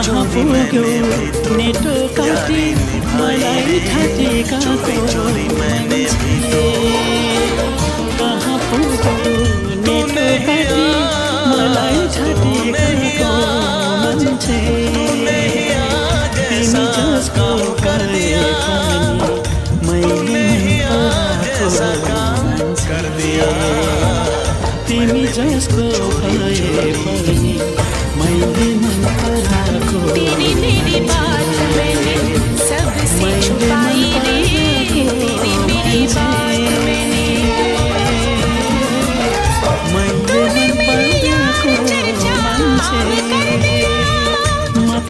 कहाँ पुग्यो नेटो काटी मलाई खाटेका कहाँ पुग्यो नेटो काटी मलाई छाटेका मान्छे तिमी जसको करे पनि तिमी जसको भए पनि मैले मन पराएको